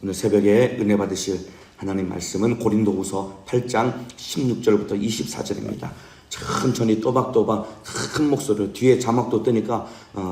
오늘 새벽에 은혜 받으실 하나님 말씀은 고린도후서 8장 16절부터 24절입니다. 천천히 또박또박 큰 목소리로, 뒤에 자막도 뜨니까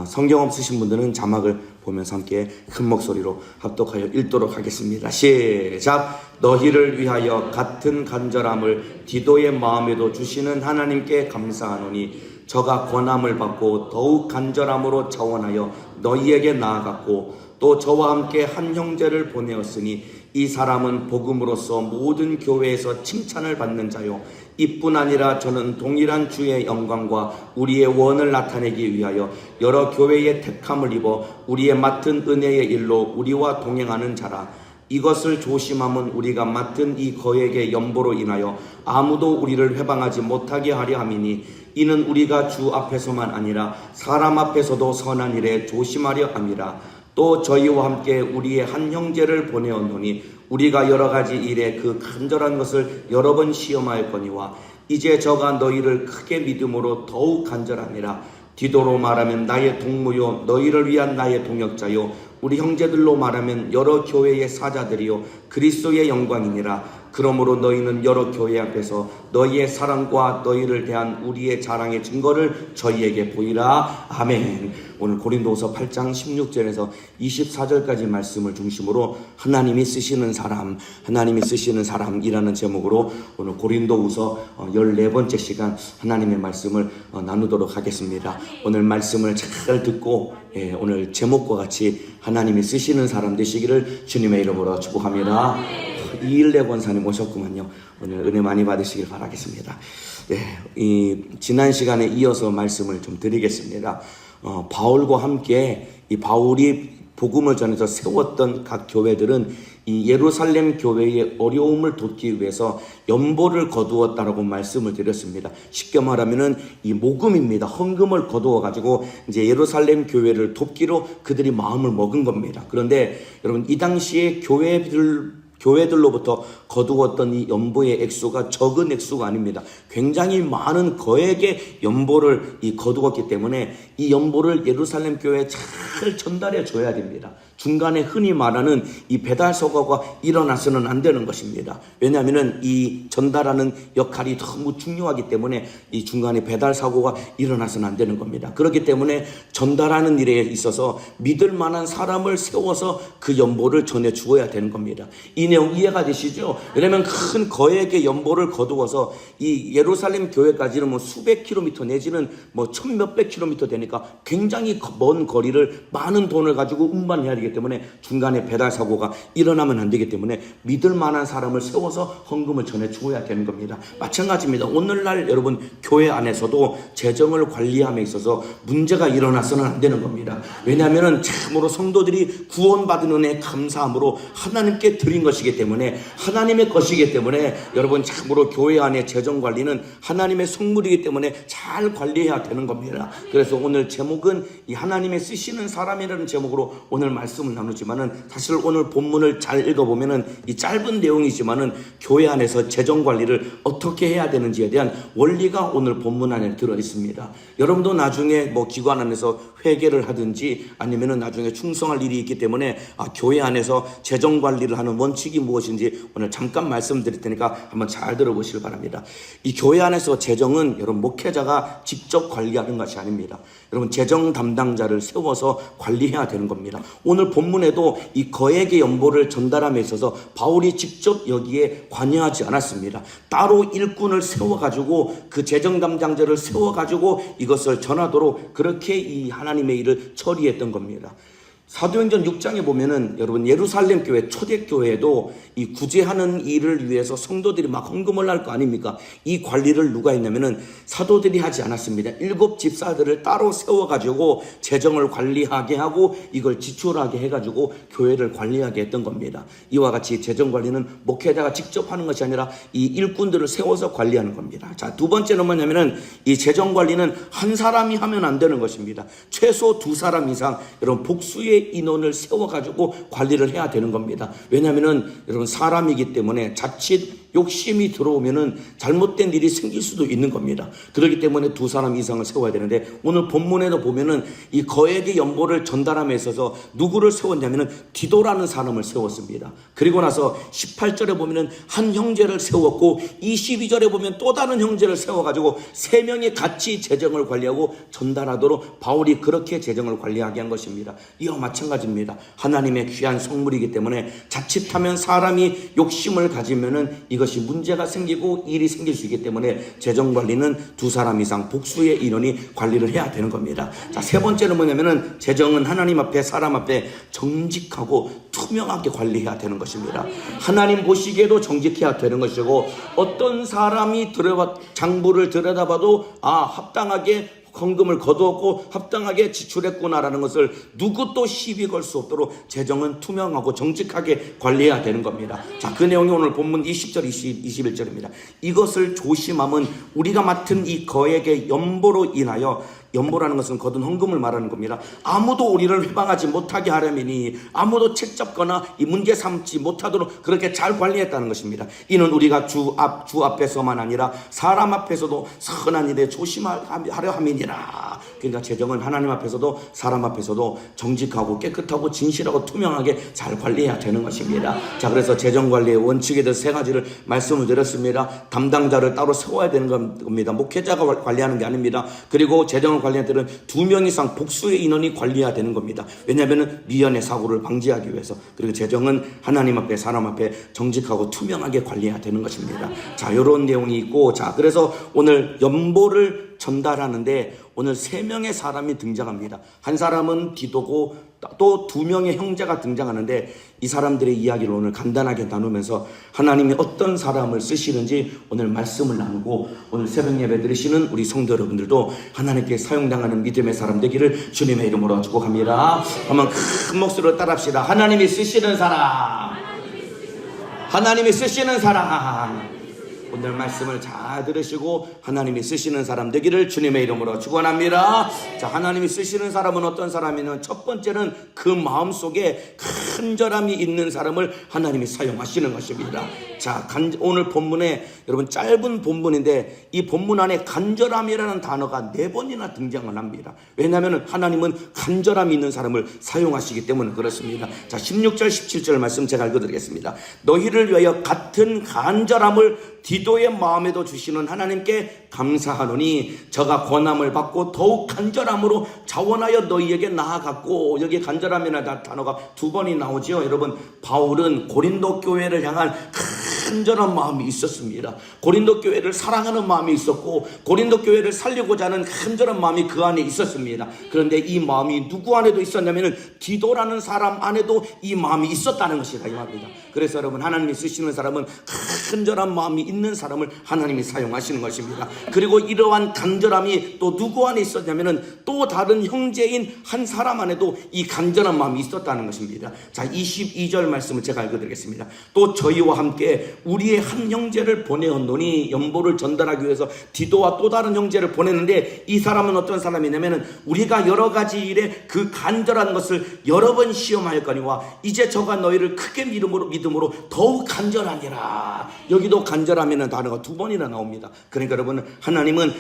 성경 없으신 분들은 자막을 보면서 함께 큰 목소리로 합독하여 읽도록 하겠습니다. 시작. 너희를 위하여 같은 간절함을 디도의 마음에도 주시는 하나님께 감사하노니 저가 권함을 받고 더욱 간절함으로 자원하여 너희에게 나아갔고 또 저와 함께 한 형제를 보내었으니 이 사람은 복음으로써 모든 교회에서 칭찬을 받는 자요, 이뿐 아니라 저는 동일한 주의 영광과 우리의 원을 나타내기 위하여 여러 교회의 택함을 입어 우리의 맡은 은혜의 일로 우리와 동행하는 자라. 이것을 조심함은 우리가 맡은 이 거액의 연보로 인하여 아무도 우리를 회방하지 못하게 하려 함이니 이는 우리가 주 앞에서만 아니라 사람 앞에서도 선한 일에 조심하려 함이라. 또 저희와 함께 우리의 한 형제를 보내었노니 우리가 여러 가지 일에 그 간절한 것을 여러 번 시험하였거니와 이제 저가 너희를 크게 믿음으로 더욱 간절하니라. 디도로 말하면 나의 동무요 너희를 위한 나의 동역자요 우리 형제들로 말하면 여러 교회의 사자들이요 그리스도의 영광이니라. 그러므로 너희는 여러 교회 앞에서 너희의 사랑과 너희를 대한 우리의 자랑의 증거를 저희에게 보이라. 아멘. 오늘 고린도후서 8장 16절에서 24절까지 말씀을 중심으로 하나님이 쓰시는 사람, 하나님이 쓰시는 사람이라는 제목으로 오늘 고린도후서 14번째 시간 하나님의 말씀을 나누도록 하겠습니다. 오늘 말씀을 잘 듣고 오늘 제목과 같이 하나님이 쓰시는 사람 되시기를 주님의 이름으로 축복합니다. 이일래 권사님 오셨구만요. 오늘 은혜 많이 받으시길 바라겠습니다. 이 지난 시간에 이어서 말씀을 좀 드리겠습니다. 바울과 함께 이 바울이 복음을 전해서 세웠던 각 교회들은 이 예루살렘 교회의 어려움을 돕기 위해서 연보를 거두었다라고 말씀을 드렸습니다. 쉽게 말하면은 이 모금입니다. 헌금을 거두어 가지고 이제 예루살렘 교회를 돕기로 그들이 마음을 먹은 겁니다. 그런데 여러분, 이 당시에 교회들로부터 거두었던 이 연보의 액수가 적은 액수가 아닙니다. 굉장히 많은 거액의 연보를 거두었기 때문에 이 연보를 예루살렘 교회에 잘 전달해 줘야 됩니다. 중간에 흔히 말하는 이 배달 사고가 일어나서는 안 되는 것입니다. 왜냐하면 이 전달하는 역할이 너무 중요하기 때문에 이 중간에 배달 사고가 일어나서는 안 되는 겁니다. 그렇기 때문에 전달하는 일에 있어서 믿을 만한 사람을 세워서 그 연보를 전해 주어야 되는 겁니다. 이 내용 이해가 되시죠? 왜냐하면 큰 거액의 연보를 거두어서 이 예루살렘 교회까지는 뭐 수백 킬로미터 내지는 뭐 천몇백 킬로미터 되니까 굉장히 먼 거리를 많은 돈을 가지고 운반해야 되기 때문에 중간에 배달 사고가 일어나면 안 되기 때문에 믿을 만한 사람을 세워서 헌금을 전해 주어야 되는 겁니다. 마찬가지입니다. 오늘날 여러분 교회 안에서도 재정을 관리함에 있어서 문제가 일어나서는 안 되는 겁니다. 왜냐하면 참으로 성도들이 구원받은 은혜에 감사함으로 하나님께 드린 것이기 때문에, 하나님의 것이기 때문에 여러분 참으로 교회 안의 재정 관리는 하나님의 선물이기 때문에 잘 관리해야 되는 겁니다. 그래서 오늘 제목은 이 하나님의 쓰시는 사람이라는 제목으로 오늘 말씀을 나누지만은 사실 오늘 본문을 잘 읽어보면은 이 짧은 내용이지만은 교회 안에서 재정 관리를 어떻게 해야 되는지에 대한 원리가 오늘 본문 안에 들어 있습니다. 여러분도 나중에 뭐 기관 안에서 회계를 하든지 아니면은 나중에 충성할 일이 있기 때문에 교회 안에서 재정 관리를 하는 원칙이 무엇인지 오늘 잠깐 말씀드릴 테니까 한번 잘 들어보시길 바랍니다. 이 교회 안에서 재정은 여러분 목회자가 직접 관리하는 것이 아닙니다. 여러분 재정 담당자를 세워서 관리해야 되는 겁니다. 오늘 본문에도 이 거액의 연보를 전달함에 있어서 바울이 직접 여기에 관여하지 않았습니다. 따로 일꾼을 세워가지고 그 재정 담당자를 세워가지고 이것을 전하도록 그렇게 이 하나님의 일을 처리했던 겁니다. 사도행전 6장에 보면은 여러분 예루살렘 교회 초대교회에도 이 구제하는 일을 위해서 성도들이 막 헌금을 할 거 아닙니까? 이 관리를 누가 했냐면은 사도들이 하지 않았습니다. 7 집사들을 따로 세워가지고 재정을 관리하게 하고 이걸 지출하게 해가지고 교회를 관리하게 했던 겁니다. 이와 같이 재정 관리는 목회자가 직접 하는 것이 아니라 이 일꾼들을 세워서 관리하는 겁니다. 자, 두 번째는 뭐냐면은 이 재정 관리는 한 사람이 하면 안 되는 것입니다. 최소 2사람 이상 여러분 복수의 복수의 인원을 세워가지고 관리를 해야 되는 겁니다. 왜냐하면은 여러분 사람이기 때문에 자칫 욕심이 들어오면은 잘못된 일이 생길 수도 있는 겁니다. 그렇기 때문에 두 사람 이상을 세워야 되는데 오늘 본문에도 보면은 이 거액의 연보를 전달함에 있어서 누구를 세웠냐면은 디도라는 사람을 세웠습니다. 그리고 나서 18절에 보면은 한 형제를 세웠고 22절에 보면 또 다른 형제를 세워가지고 세 명이 같이 재정을 관리하고 전달하도록 바울이 그렇게 재정을 관리하게 한 것입니다. 이와 마찬가지입니다. 하나님의 귀한 성물이기 때문에 자칫하면 사람이 욕심을 가지면은 이것이 문제가 생기고 일이 생길 수 있기 때문에 재정 관리는 두 사람 이상 복수의 인원이 관리를 해야 되는 겁니다. 자, 세 번째는 뭐냐면은 재정은 하나님 앞에 사람 앞에 정직하고 투명하게 관리해야 되는 것입니다. 하나님 보시기에도 정직해야 되는 것이고 어떤 사람이 장부를 들여다봐도 합당하게 헌금을 거두었고 합당하게 지출했구나라는 것을 누구도 시비 걸 수 없도록 재정은 투명하고 정직하게 관리해야 되는 겁니다. 자, 그 내용이 오늘 본문 20절 21절입니다. 이것을 조심함은 우리가 맡은 이 거액의 연보로 인하여, 연보라는 것은 거둔 헌금을 말하는 겁니다. 아무도 우리를 회방하지 못하게 하려니 아무도 책잡거나 이 문제 삼지 못하도록 그렇게 잘 관리했다는 것입니다. 이는 우리가 주 앞에서만 아니라 사람 앞에서도 선한 일에 조심하려 함이니라. 그러니까 재정은 하나님 앞에서도 사람 앞에서도 정직하고 깨끗하고 진실하고 투명하게 잘 관리해야 되는 것입니다. 자, 그래서 재정 관리의 원칙에 대해서 세 가지를 말씀을 드렸습니다. 담당자를 따로 세워야 되는 겁니다. 목회자가 관리하는 게 아닙니다. 그리고 재정 관리할 때는 2명 이상 복수의 인원이 관리해야 되는 겁니다. 왜냐하면 미연의 사고를 방지하기 위해서. 그리고 재정은 하나님 앞에 사람 앞에 정직하고 투명하게 관리해야 되는 것입니다. 자, 이런 내용이 있고, 자, 그래서 오늘 연보를 전달하는데 오늘 3명의 사람이 등장합니다. 한 사람은 디도고 또 2명의 형제가 등장하는데 이 사람들의 이야기를 오늘 간단하게 나누면서 하나님이 어떤 사람을 쓰시는지 오늘 말씀을 나누고, 오늘 새벽 예배 드리시는 우리 성도 여러분들도 하나님께 사용당하는 믿음의 사람 되기를 주님의 이름으로 축복합니다. 한번 큰 목소리로 따라합시다. 하나님이 쓰시는 사람, 하나님이 쓰시는 사람. 오늘 말씀을 잘 들으시고 하나님이 쓰시는 사람 되기를 주님의 이름으로 축원합니다. 자, 하나님이 쓰시는 사람은 어떤 사람이냐면 첫 번째는 그 마음속에 간절함이 있는 사람을 하나님이 사용하시는 것입니다. 자, 오늘 본문에 여러분 짧은 본문인데 이 본문 안에 간절함이라는 단어가 4번이나 등장을 합니다. 왜냐하면 하나님은 간절함이 있는 사람을 사용하시기 때문에 그렇습니다. 자, 16절 17절 말씀 제가 읽어드리겠습니다. 너희를 위하여 같은 간절함을 디도의 마음에도 주시는 하나님께 감사하노니 저가 권함을 받고 더욱 간절함으로 자원하여 너희에게 나아갔고, 여기 간절함이라는 단어가 2번이 나오죠. 여러분, 바울은 고린도 교회를 향한 간절한 마음이 있었습니다. 고린도 교회를 사랑하는 마음이 있었고 고린도 교회를 살리고자 하는 간절한 마음이 그 안에 있었습니다. 그런데 이 마음이 누구 안에도 있었냐면 디도라는 사람 안에도 이 마음이 있었다는 것이다 이 말입니다. 그래서 여러분, 하나님이 쓰시는 사람은 간절한 마음이 있는 사람을 하나님이 사용하시는 것입니다. 그리고 이러한 간절함이 또 누구 안에 있었냐면 또 다른 형제인 한 사람 안에도 이 간절한 마음이 있었다는 것입니다. 자, 22절 말씀을 제가 읽어드리겠습니다. 또 저희와 함께 우리의 한 형제를 보내었노니, 연보를 전달하기 위해서 디도와 또 다른 형제를 보냈는데 이 사람은 어떤 사람이냐면 우리가 여러 가지 일에 그 간절한 것을 여러 번 시험하였거니와 이제 저가 너희를 크게 믿음으로 더욱 간절하니라. 여기도 간절함이라는 단어가 2번이나 나옵니다. 그러니까 여러분, 하나님은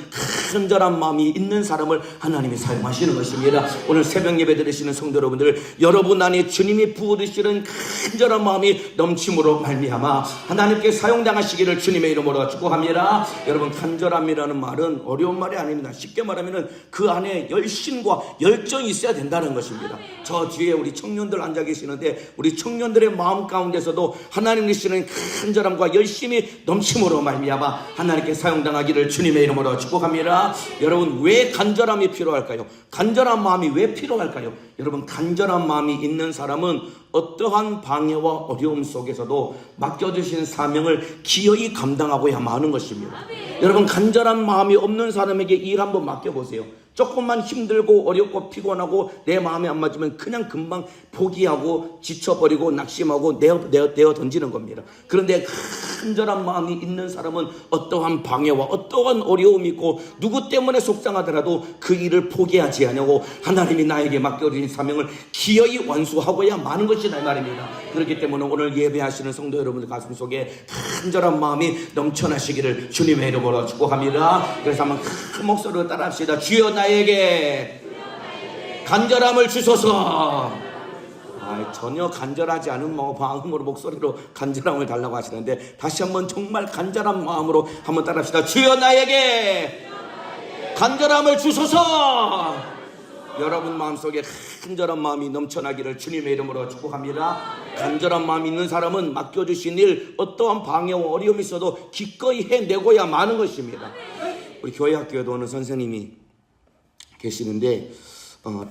간절한 마음이 있는 사람을 하나님이 사용하시는 것입니다. 오늘 새벽 예배 드리시는 성도 여러분들, 여러분 안에 주님이 부으시는 간절한 마음이 넘침으로 말미암아 하나님께 사용당하시기를 주님의 이름으로 축복합니다. 여러분, 간절함이라는 말은 어려운 말이 아닙니다. 쉽게 말하면 그 안에 열심과 열정이 있어야 된다는 것입니다. 저 뒤에 우리 청년들 앉아 계시는데 우리 청년들의 마음 가운데서도 하나님 주시는 간절함과 열심이 넘침으로 말미암아 하나님께 사용당하기를 주님의 이름으로 축복합니다. 여러분, 왜 간절함이 필요할까요? 간절한 마음이 왜 필요할까요? 여러분, 간절한 마음이 있는 사람은 어떠한 방해와 어려움 속에서도 맡겨주신 사명을 기어이 감당하고야 마는 것입니다. 여러분, 간절한 마음이 없는 사람에게 일 한번 맡겨보세요. 조금만 힘들고 어렵고 피곤하고 내 마음에 안 맞으면 그냥 금방 포기하고 지쳐버리고 낙심하고 내어 던지는 겁니다. 그런데 간절한 마음이 있는 사람은 어떠한 방해와 어떠한 어려움이 있고 누구 때문에 속상하더라도 그 일을 포기하지 않냐고 하나님이 나에게 맡겨주신 사명을 기어이 완수하고야 마는 것이다 이 말입니다. 그렇기 때문에 오늘 예배하시는 성도 여러분들 가슴 속에 간절한 마음이 넘쳐나시기를 주님의 이름으로 축복합니다. 그래서 한번 큰 목소리로 따라합시다. 주여 나에게 간절함을 주소서. 전혀 간절하지 않은 마음으로 목소리로 간절함을 달라고 하시는데 다시 한번 정말 간절한 마음으로 한번 따라합시다. 주여 나에게 간절함을 주소서. 여러분 마음속에 간절한 마음이 넘쳐나기를 주님의 이름으로 축복합니다. 간절한 마음이 있는 사람은 맡겨주신 일 어떠한 방해와 어려움이 있어도 기꺼이 해내고야 마는 것입니다. 우리 교회 학교에도 어느 선생님이 계시는데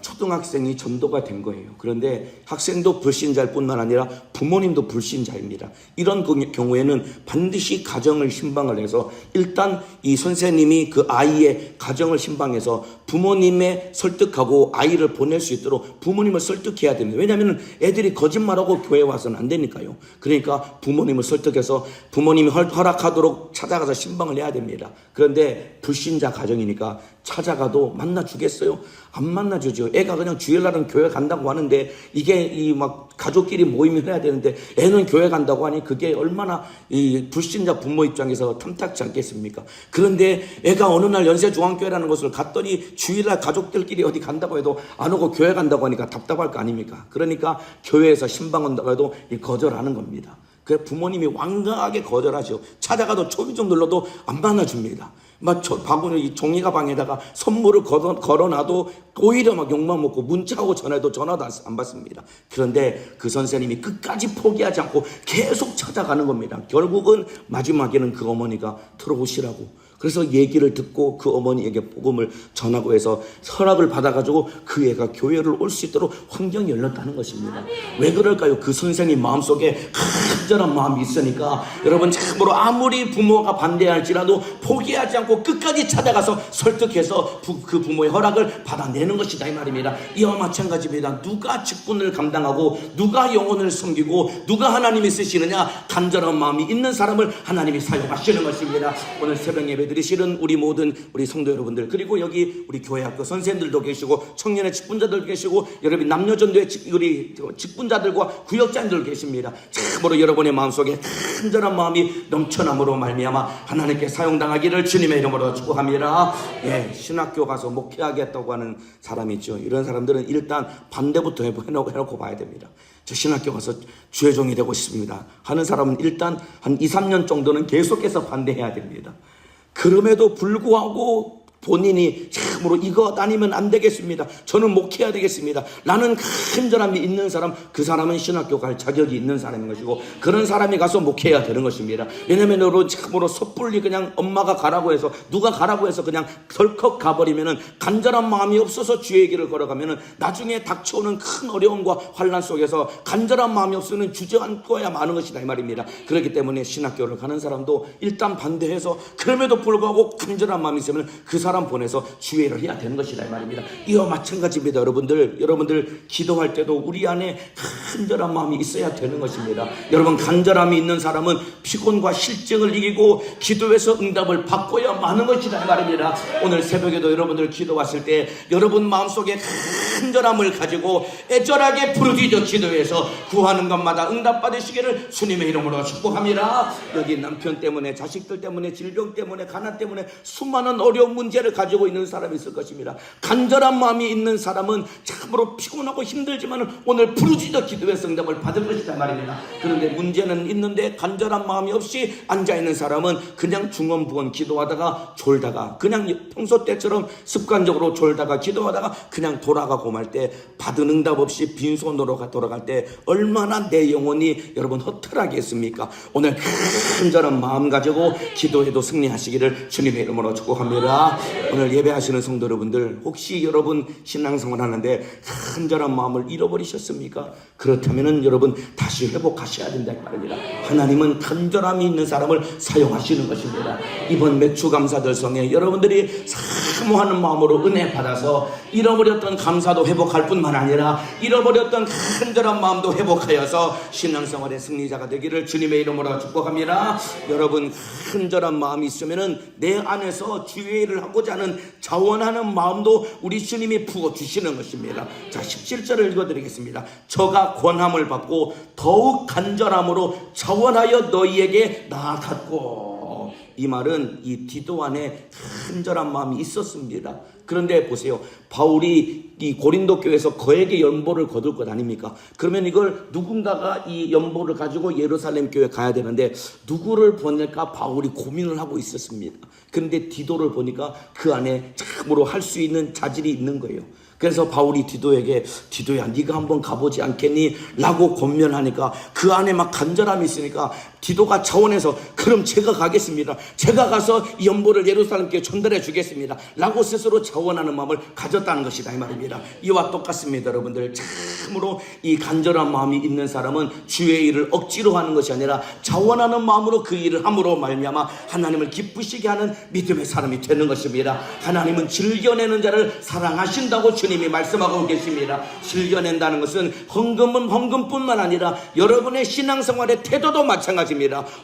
초등학생이 전도가 된 거예요. 그런데 학생도 불신자일 뿐만 아니라 부모님도 불신자입니다. 이런 경우에는 반드시 가정을 신방을 해서 일단 이 선생님이 그 아이의 가정을 신방해서 부모님의 설득하고 아이를 보낼 수 있도록 부모님을 설득해야 됩니다. 왜냐하면 애들이 거짓말하고 교회 와서는 안 되니까요. 그러니까 부모님을 설득해서 부모님이 허락하도록 찾아가서 신방을 해야 됩니다. 그런데 불신자 가정이니까 찾아가도 만나 주겠어요? 안 만나주죠. 애가 그냥 주일날은 교회 간다고 하는데 이게 이 막 가족끼리 모임을 해야 되는데 애는 교회 간다고 하니 그게 얼마나 이 불신자 부모 입장에서 탐탁지 않겠습니까? 그런데 애가 어느 날 연세중앙교회라는 곳을 갔더니 주일날 가족들끼리 어디 간다고 해도 안 오고 교회 간다고 하니까 답답할 거 아닙니까? 그러니까 교회에서 신방 온다고 해도 거절하는 겁니다. 그래서 부모님이 완강하게 거절하죠. 찾아가도 초기 좀 눌러도 안 만나줍니다. 막 바구니 종이가 방에다가 선물을 걸어놔도 오히려 막 욕만 먹고 문자하고 전화해도 전화도 안 받습니다. 그런데 그 선생님이 끝까지 포기하지 않고 계속 찾아가는 겁니다. 결국은 마지막에는 그 어머니가 들어오시라고. 그래서 얘기를 듣고 그 어머니에게 복음을 전하고 해서 허락을 받아가지고 그 애가 교회를 올 수 있도록 환경이 열렸다는 것입니다. 왜 그럴까요? 그 선생님 마음속에 간절한 마음이 있으니까. 여러분 참으로 아무리 부모가 반대할지라도 포기하지 않고 끝까지 찾아가서 설득해서 그 부모의 허락을 받아내는 것이다 이 말입니다. 이와 마찬가지입니다. 누가 직분을 감당하고 누가 영혼을 섬기고 누가 하나님이 쓰시느냐, 간절한 마음이 있는 사람을 하나님이 사용하시는 것입니다. 오늘 새벽 예배 드리시는 우리 모든 우리 성도 여러분들, 그리고 여기 우리 교회 학교 선생님들도 계시고 청년의 직분자들 계시고 여러분 남녀전도의 우리 직분자들과 구역장들 계십니다. 참으로 여러분의 마음속에 간절한 마음이 넘쳐남으로 말미암아 하나님께 사용당하기를 주님의 이름으로 축복합니다. 예, 신학교 가서 목회하겠다고 하는 사람이 있죠. 이런 사람들은 일단 반대부터 해놓고 봐야 됩니다. 저 신학교 가서 주의 종이 되고 싶습니다 하는 사람은 일단 한 2, 3년 정도는 계속해서 반대해야 됩니다. 그럼에도 불구하고 본인이 참으로 이거 다니면 안 되겠습니다. 저는 목회해야 되겠습니다. 라는 간절함이 있는 사람, 그 사람은 신학교 갈 자격이 있는 사람인 것이고 그런 사람이 가서 목회해야 되는 것입니다. 왜냐하면 여러분 참으로 섣불리 그냥 엄마가 가라고 해서 누가 가라고 해서 그냥 덜컥 가버리면은 간절한 마음이 없어서 주의 길을 걸어가면은 나중에 닥쳐오는 큰 어려움과 환난 속에서 간절한 마음이 없으면 주저앉고야 마는 것이다 이 말입니다. 그렇기 때문에 신학교를 가는 사람도 일단 반대해서 그럼에도 불구하고 간절한 마음이 있으면 그 사람 보내서 주의를 해야 되는 것이다 이 말입니다. 이와 마찬가지입니다. 여러분들 기도할 때도 우리 안에 간절한 마음이 있어야 되는 것입니다. 여러분 간절함이 있는 사람은 피곤과 실증을 이기고 기도에서 응답을 받고야 마는 것이다 이 말입니다. 오늘 새벽에도 여러분들 기도 왔을 때 여러분 마음속에 간절함을 가지고 애절하게 부르짖어 기도해서 구하는 것마다 응답받으시기를 주님의 이름으로 축복합니다. 여기 남편 때문에 자식들 때문에 질병 때문에 가난 때문에 수많은 어려운 문제를 가지고 있는 사람이 있을 것입니다. 간절한 마음이 있는 사람은 참으로 피곤하고 힘들지만 오늘 부르짖어 기도해서 응답을 받을 것이다 말입니다. 그런데 문제는 있는데 간절한 마음이 없이 앉아있는 사람은 그냥 중언부언 기도하다가 졸다가 그냥 평소 때처럼 습관적으로 졸다가 기도하다가 그냥 돌아가고 말 때 받은 응답 없이 빈손으로 돌아갈 때 얼마나 내 영혼이 여러분 허탈하겠습니까? 오늘 간절한 마음 가지고 기도해도 승리하시기를 주님의 이름으로 축복합니다. 오늘 예배하시는 성도 여러분들, 혹시 여러분 신앙생활 하는데 간절한 마음을 잃어버리셨습니까? 그렇다면 여러분 다시 회복하셔야 된다 이 말입니다. 하나님은 간절함이 있는 사람을 사용하시는 것입니다. 이번 매추감사절성에 여러분들이 사모하는 마음으로 은혜 받아서 잃어버렸던 감사도 회복할 뿐만 아니라 잃어버렸던 간절한 마음도 회복하여서 신앙생활의 승리자가 되기를 주님의 이름으로 축복합니다. 여러분 간절한 마음이 있으면은 내 안에서 주의 일을 하고자 하는 자원하는 마음도 우리 주님이 부어주시는 것입니다. 자, 17절을 읽어드리겠습니다. 저가 권함을 받고 더욱 간절함으로 자원하여 너희에게 나아갔고. 이 말은 이 디도 안에 간절한 마음이 있었습니다. 그런데 보세요, 바울이 이 고린도 교회에서 그에게 연보를 거둘 것 아닙니까? 그러면 이걸 누군가가 이 연보를 가지고 예루살렘 교회에 가야 되는데 누구를 보낼까 바울이 고민을 하고 있었습니다. 그런데 디도를 보니까 그 안에 참으로 할 수 있는 자질이 있는 거예요. 그래서 바울이 디도에게 디도야 네가 한번 가보지 않겠니? 라고 권면하니까 그 안에 막 간절함이 있으니까 디도가 차원에서 그럼 제가 가겠습니다. 제가 가서 이 연보를 예루살렘께 전달해 주겠습니다. 라고 스스로 자원하는 마음을 가졌다는 것이다 이 말입니다. 이와 똑같습니다. 여러분들 참으로 이 간절한 마음이 있는 사람은 주의 일을 억지로 하는 것이 아니라 자원하는 마음으로 그 일을 함으로 말미암아 하나님을 기쁘시게 하는 믿음의 사람이 되는 것입니다. 하나님은 즐겨내는 자를 사랑하신다고 주님이 말씀하고 계십니다. 즐겨낸다는 것은 헌금뿐만 아니라 여러분의 신앙생활의 태도도 마찬가지입니다.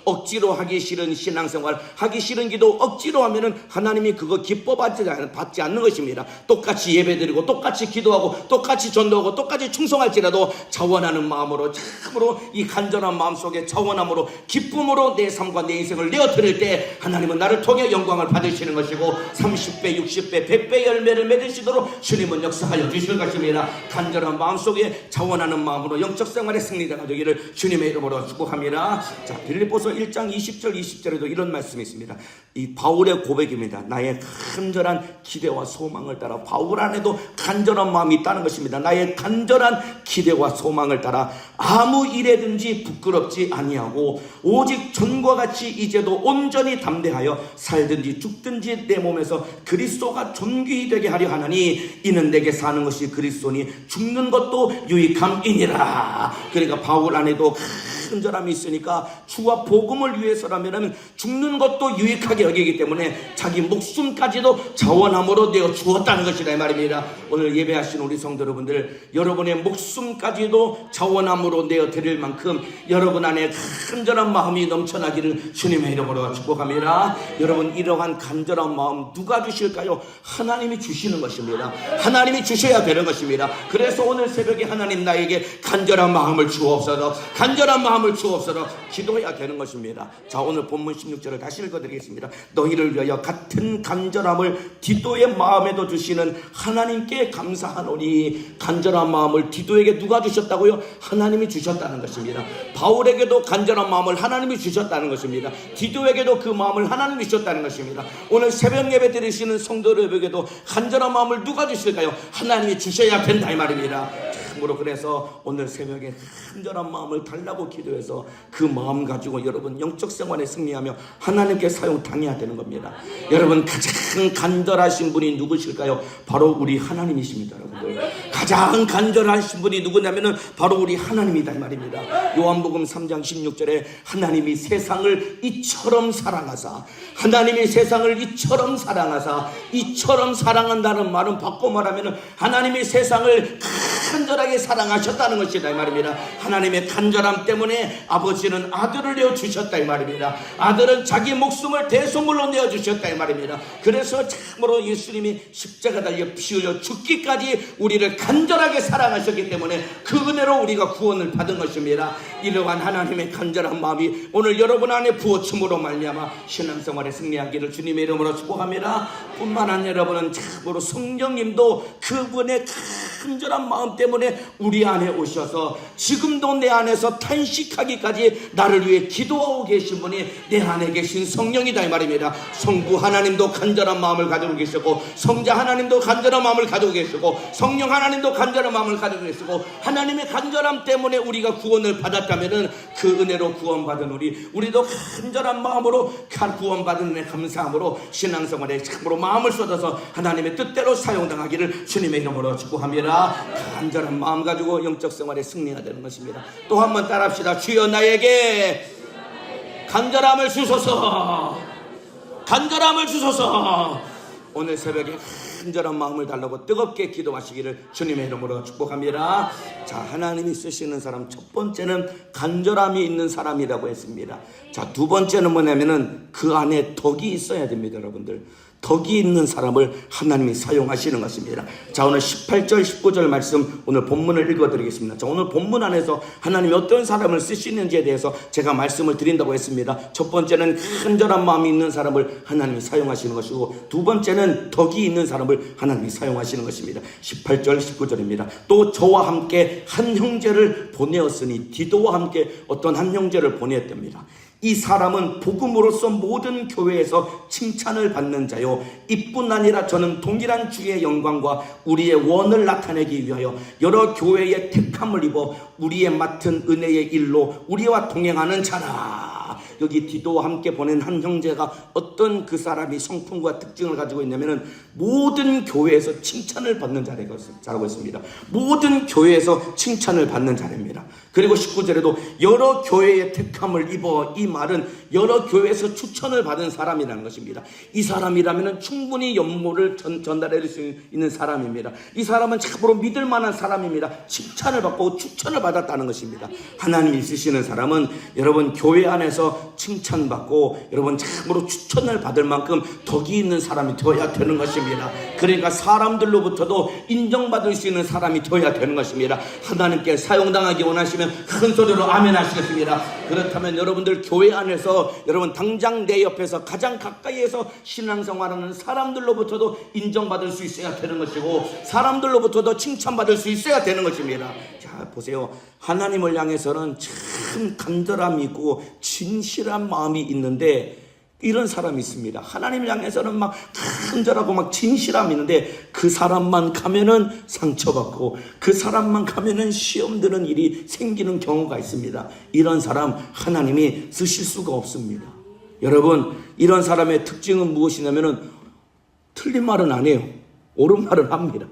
억지로 하기 싫은 신앙생활, 하기 싫은 기도 억지로 하면은 하나님이 그거 기뻐받지 않는 것입니다. 똑같이 예배드리고 똑같이 기도하고 똑같이 전도하고 똑같이 충성할지라도 자원하는 마음으로 참으로 이 간절한 마음 속에 자원함으로 기쁨으로 내 삶과 내 인생을 내어드릴 때 하나님은 나를 통해 영광을 받으시는 것이고 30배, 60배, 100배 열매를 맺으시도록 주님은 역사하여 주실 것입니다. 간절한 마음 속에 자원하는 마음으로 영적 생활의 승리자가 되기를 주님의 이름으로 축복합니다. 자, 빌립보서 1장 20절 20절에도 이런 말씀이 있습니다. 이 바울의 고백입니다. 나의 간절한 기대와 소망을 따라. 바울 안에도 간절한 마음이 있다는 것입니다. 나의 간절한 기대와 소망을 따라 아무 일에든지 부끄럽지 아니하고 오직 전과 같이 이제도 온전히 담대하여 살든지 죽든지 내 몸에서 그리스도가 존귀히 되게 하려 하나니 이는 내게 사는 것이 그리스도니 죽는 것도 유익함이니라. 그러니까 바울 안에도 간절함이 있으니까 주와 복음을 위해서라면 죽는 것도 유익하게 여기기 때문에 자기 목숨까지도 자원함으로 내어 주었다는 것이다 이 말입니다. 오늘 예배하신 우리 성도 여러분들, 여러분의 목숨까지도 자원함으로 내어 드릴 만큼 여러분 안에 간절한 마음이 넘쳐나기를 주님의 이름으로 축복합니다. 여러분 이러한 간절한 마음 누가 주실까요? 하나님이 주시는 것입니다. 하나님이 주셔야 되는 것입니다. 그래서 오늘 새벽에 하나님 나에게 간절한 마음을 주옵소서, 간절한 마음을 주옵소서 기도해야 되는 것입니다. 자, 오늘 본문 16절을 다시 읽어드리겠습니다. 너희를 위하여 같은 간절함을 디도의 마음에도 주시는 하나님께 감사하노니. 간절한 마음을 디도에게 누가 주셨다고요? 하나님이 주셨다는 것입니다. 바울에게도 간절한 마음을 하나님이 주셨다는 것입니다. 디도에게도 그 마음을 하나님이 주셨다는 것입니다. 오늘 새벽 예배 드리시는 성도들에게도 간절한 마음을 누가 주실까요? 하나님이 주셔야 된다 이 말입니다. 참으로 그래서 오늘 새벽에 간절한 마음을 달라고 기도해서 그 마음 가지고 여러분 영적 생활에 승리하며 하나님께 사용당해야 되는 겁니다. 여러분 가장 간절하신 분이 누구실까요? 바로 우리 하나님이십니다. 여러분들 가장 간절하신 분이 누구냐면은 바로 우리 하나님이다 이 말입니다. 요한복음 3장 16절에 하나님이 세상을 이처럼 사랑하사, 하나님이 세상을 이처럼 사랑하사, 이처럼 사랑한다는 말은 바꿔 말하면은 하나님이 세상을 간절하게 사랑하셨다는 것이다 이 말입니다. 하나님의 간절함 때문에 아버지는 아들을 내어주셨다 이 말입니다. 아들은 자기 목숨을 대속물로 내어주셨다 이 말입니다. 그래서 참으로 예수님이 십자가 달려 피 흘려 죽기까지 우리를 간절하게 사랑하셨기 때문에 그 은혜로 우리가 구원을 받은 것입니다. 이러한 하나님의 간절한 마음이 오늘 여러분 안에 부어침으로 말미암아 신앙생활에 승리하기를 주님의 이름으로 축복합니다. 뿐만 아니라 여러분은 참으로 성령님도 그분의 간절한 마음 때문에 때문에 우리 안에 오셔서 지금도 내 안에서 탄식하기까지 나를 위해 기도하고 계신 분이 내 안에 계신 성령이다 이 말입니다. 성부 하나님도 간절한 마음을 가지고 계시고, 성자 하나님도 간절한 마음을 가지고 계시고, 성령 하나님도 간절한 마음을 가지고 계시고, 하나님의 간절함 때문에 우리가 구원을 받았다면은 그 은혜로 구원받은 우리도 간절한 마음으로 구원받은 은혜 감사함으로 신앙생활에 참으로 마음을 쏟아서 하나님의 뜻대로 사용당하기를 주님의 이름으로 축복합니다. 간절한 마음 가지고 영적 생활에 승리가 되는 것입니다. 또 한 번 따라합시다. 주여 나에게 간절함을 주소서. 간절함을 주소서. 오늘 새벽에 간절한 마음을 달라고 뜨겁게 기도하시기를 주님의 이름으로 축복합니다. 자, 하나님이 쓰시는 사람 첫 번째는 간절함이 있는 사람이라고 했습니다. 자, 두 번째는 뭐냐면은 그 안에 덕이 있어야 됩니다. 여러분들, 덕이 있는 사람을 하나님이 사용하시는 것입니다. 자, 오늘 18절 19절 말씀 오늘 본문을 읽어드리겠습니다. 자, 오늘 본문 안에서 하나님이 어떤 사람을 쓰시는지에 대해서 제가 말씀을 드린다고 했습니다. 첫 번째는 간절한 마음이 있는 사람을 하나님이 사용하시는 것이고, 두 번째는 덕이 있는 사람을 하나님이 사용하시는 것입니다. 18절 19절입니다. 또 저와 함께 한 형제를 보내었으니, 디도와 함께 어떤 한 형제를 보냈답니다. 이 사람은 복음으로서 모든 교회에서 칭찬을 받는 자요, 이뿐 아니라 저는 동일한 주의 영광과 우리의 원을 나타내기 위하여 여러 교회의 택함을 입어 우리의 맡은 은혜의 일로 우리와 동행하는 자라. 여기 디도와 함께 보낸 한 형제가 어떤 그 사람이 성품과 특징을 가지고 있냐면은 모든 교회에서 칭찬을 받는 자라고 했습니다. 모든 교회에서 칭찬을 받는 자입니다. 그리고 19절에도 여러 교회의 택함을 입어, 이 말은 여러 교회에서 추천을 받은 사람이라는 것입니다. 이 사람이라면 충분히 연모를 전달해 줄 수 있는 사람입니다. 이 사람은 참으로 믿을 만한 사람입니다. 칭찬을 받고 추천을 받았다는 것입니다. 하나님이 쓰시는 사람은 여러분 교회 안에서 칭찬받고 여러분 참으로 추천을 받을 만큼 덕이 있는 사람이 되어야 되는 것입니다. 그러니까 사람들로부터도 인정받을 수 있는 사람이 되어야 되는 것입니다. 하나님께 사용당하기 원하시면 큰 소리로 아멘 하시겠습니다. 그렇다면 여러분들 교회 안에서 여러분 당장 내 옆에서 가장 가까이에서 신앙생활하는 사람들로부터도 인정받을 수 있어야 되는 것이고, 사람들로부터도 칭찬받을 수 있어야 되는 것입니다. 자, 보세요. 하나님을 향해서는 참 간절함이 있고 진실한 마음이 있는데, 이런 사람이 있습니다. 하나님을 향해서는 막 간절하고 막 진실함이 있는데 그 사람만 가면은 상처받고 그 사람만 가면은 시험 드는 일이 생기는 경우가 있습니다. 이런 사람 하나님이 쓰실 수가 없습니다. 여러분, 이런 사람의 특징은 무엇이냐면은 틀린 말은 안 해요. 옳은 말은 합니다.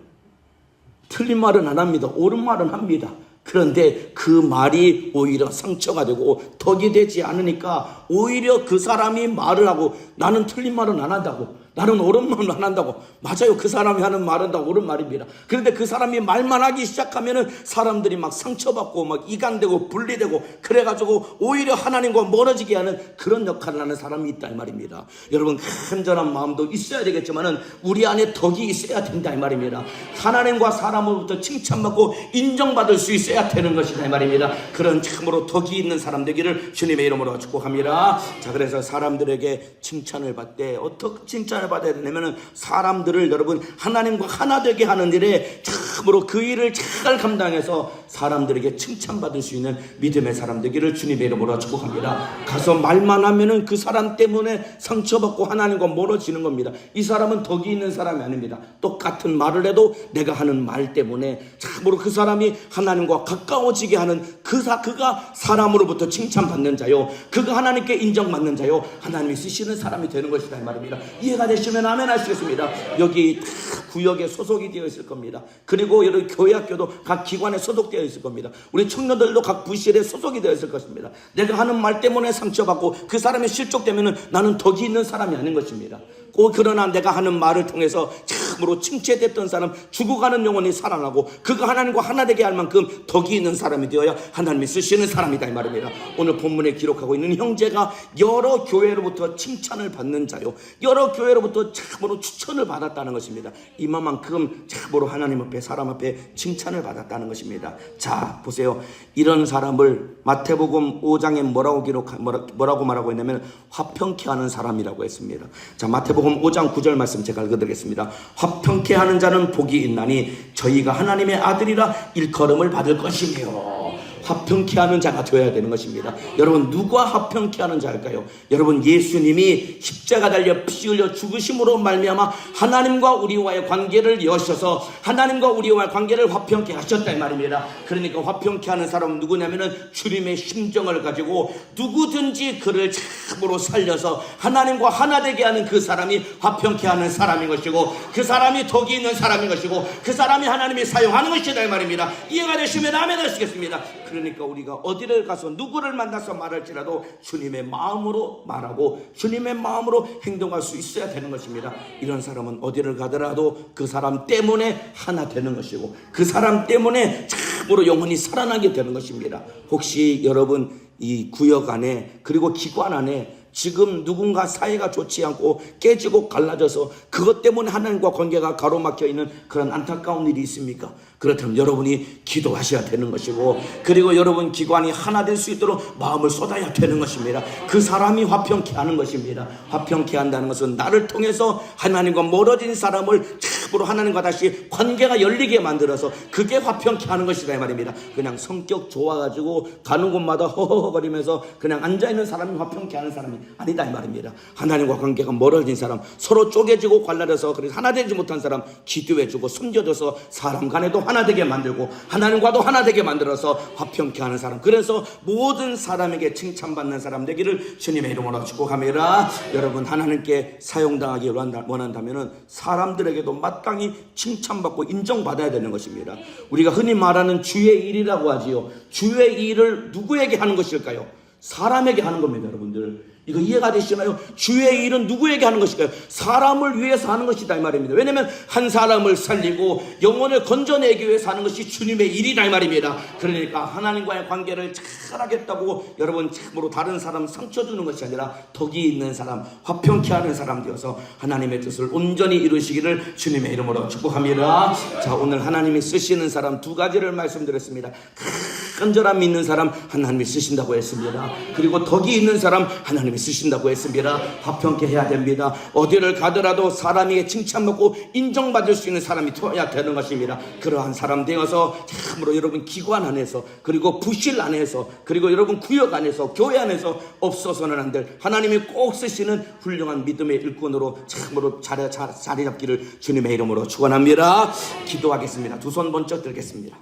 틀린 말은 안 합니다. 옳은 말은 합니다. 그런데 그 말이 오히려 상처가 되고 덕이 되지 않으니까 오히려 그 사람이 말을 하고, 나는 틀린 말은 안 한다고, 나는 옳은 말은 안 한다고. 맞아요, 그 사람이 하는 말은 다 옳은 말입니다. 그런데 그 사람이 말만 하기 시작하면은 사람들이 막 상처받고 막 이간되고 분리되고 그래가지고 오히려 하나님과 멀어지게 하는 그런 역할을 하는 사람이 있다 이 말입니다. 여러분, 간절한 마음도 있어야 되겠지만은 우리 안에 덕이 있어야 된다 이 말입니다. 하나님과 사람으로부터 칭찬받고 인정받을 수 있어야 되는 것이다 이 말입니다. 그런 참으로 덕이 있는 사람 되기를 주님의 이름으로 축복합니다. 자, 그래서 사람들에게 칭찬을 받되 어떻게 칭찬을 받아야 되냐면은 사람들을 여러분 하나님과 하나 되게 하는 일에 참으로 그 일을 잘 감당해서 사람들에게 칭찬받을 수 있는 믿음의 사람 되기를 주님의 이름으로 축복합니다. 가서 말만 하면은 그 사람 때문에 상처받고 하나님과 멀어지는 겁니다. 이 사람은 덕이 있는 사람이 아닙니다. 똑같은 말을 해도 내가 하는 말 때문에 참으로 그 사람이 하나님과 가까워지게 하는 그가 사람으로부터 칭찬받는 자요, 그가 하나님께 인정받는 자요, 하나님이 쓰시는 사람이 되는 것이다 이 말입니다. 이해가 되시면 아멘 하시겠습니다. 여기 구역에 소속이 되어 있을 겁니다. 그리고 여러 교회 학교도 각 기관에 소속되어 있을 겁니다. 우리 청년들도 각 부실에 소속이 되어 있을 것입니다. 내가 하는 말 때문에 상처받고 그 사람이 실족되면은 나는 덕이 있는 사람이 아닌 것입니다. 그러나 내가 하는 말을 통해서 참으로 칭찬됐던 사람, 죽어가는 영혼이 살아나고 그가 하나님과 하나 되게 할 만큼 덕이 있는 사람이 되어야 하나님이 쓰시는 사람이다 이 말입니다. 오늘 본문에 기록하고 있는 형제가 여러 교회로부터 칭찬을 받는 자요, 여러 교회로부터 참으로 추천을 받았다는 것입니다. 이만큼 참으로 하나님 앞에 사람 앞에 칭찬을 받았다는 것입니다. 자, 보세요. 이런 사람을 마태복음 5장에 뭐라고 말하고 있냐면 화평케 하는 사람이라고 했습니다. 자, 마태복음 5장 9절 말씀 제가 읽어드리겠습니다. 화평케 하는 자는 복이 있나니 저희가 하나님의 아들이라 일컬음을 받을 것이며. 화평케 하는 자가 되어야 되는 것입니다. 여러분, 누가 화평케 하는 자일까요? 여러분, 예수님이 십자가 달려 피 흘려 죽으심으로 말미암아 하나님과 우리와의 관계를 여셔서 하나님과 우리와의 관계를 화평케 하셨다 이 말입니다. 그러니까 화평케 하는 사람은 누구냐면은 주님의 심정을 가지고 누구든지 그를 참으로 살려서 하나님과 하나 되게 하는 그 사람이 화평케 하는 사람인 것이고, 그 사람이 덕이 있는 사람인 것이고, 그 사람이 하나님이 사용하는 것이다 이 말입니다. 이해가 되시면 아멘 하시겠습니다. 그러니까 우리가 어디를 가서 누구를 만나서 말할지라도 주님의 마음으로 말하고 주님의 마음으로 행동할 수 있어야 되는 것입니다. 이런 사람은 어디를 가더라도 그 사람 때문에 하나 되는 것이고, 그 사람 때문에 참으로 영혼이 살아나게 되는 것입니다. 혹시 여러분 이 구역 안에 그리고 기관 안에 지금 누군가 사이가 좋지 않고 깨지고 갈라져서 그것 때문에 하나님과 관계가 가로막혀 있는 그런 안타까운 일이 있습니까? 그렇다면 여러분이 기도하셔야 되는 것이고, 그리고 여러분 기관이 하나 될 수 있도록 마음을 쏟아야 되는 것입니다. 그 사람이 화평케 하는 것입니다. 화평케 한다는 것은 나를 통해서 하나님과 멀어진 사람을 참으로 하나님과 다시 관계가 열리게 만들어서 그게 화평케 하는 것이다 이 말입니다. 그냥 성격 좋아가지고 가는 곳마다 허허거리면서 그냥 앉아있는 사람이 화평케 하는 사람이 아니다 이 말입니다. 하나님과 관계가 멀어진 사람, 서로 쪼개지고 갈라져서 그래서 하나 되지 못한 사람 기도해주고 섬겨줘서 사람 간에도 하나 되게 만들고 하나님과도 하나 되게 만들어서 화평케 하는 사람, 그래서 모든 사람에게 칭찬받는 사람 되기를 주님의 이름으로 축복합니다. 여러분, 하나님께 사용당하기 원한다면 사람들에게도 마땅히 칭찬받고 인정받아야 되는 것입니다. 우리가 흔히 말하는 주의 일이라고 하지요. 주의 일을 누구에게 하는 것일까요? 사람에게 하는 겁니다. 여러분들, 이거 이해가 되시나요? 주의 일은 누구에게 하는 것일까요? 사람을 위해서 하는 것이다 이 말입니다. 왜냐하면 한 사람을 살리고 영혼을 건져내기 위해서 하는 것이 주님의 일이다 이 말입니다. 그러니까 하나님과의 관계를 잘하겠다고 여러분 참으로 다른 사람 상처 주는 것이 아니라 덕이 있는 사람, 화평케 하는 사람 되어서 하나님의 뜻을 온전히 이루시기를 주님의 이름으로 축복합니다. 자, 오늘 하나님이 쓰시는 사람 두 가지를 말씀드렸습니다. 간절함이 있는 사람 하나님이 쓰신다고 했습니다. 그리고 덕이 있는 사람 하나님이 쓰신다고 했습니다. 화평케 해야 됩니다. 어디를 가더라도 사람에게 칭찬받고 인정받을 수 있는 사람이 되어야 되는 것입니다. 그러한 사람 되어서 참으로 여러분 기관 안에서 그리고 부실 안에서 그리고 여러분 구역 안에서 교회 안에서 없어서는 안 될 하나님이 꼭 쓰시는 훌륭한 믿음의 일꾼으로 참으로 자리 잡기를 주님의 이름으로 축원합니다. 기도하겠습니다. 두 손 번쩍 들겠습니다.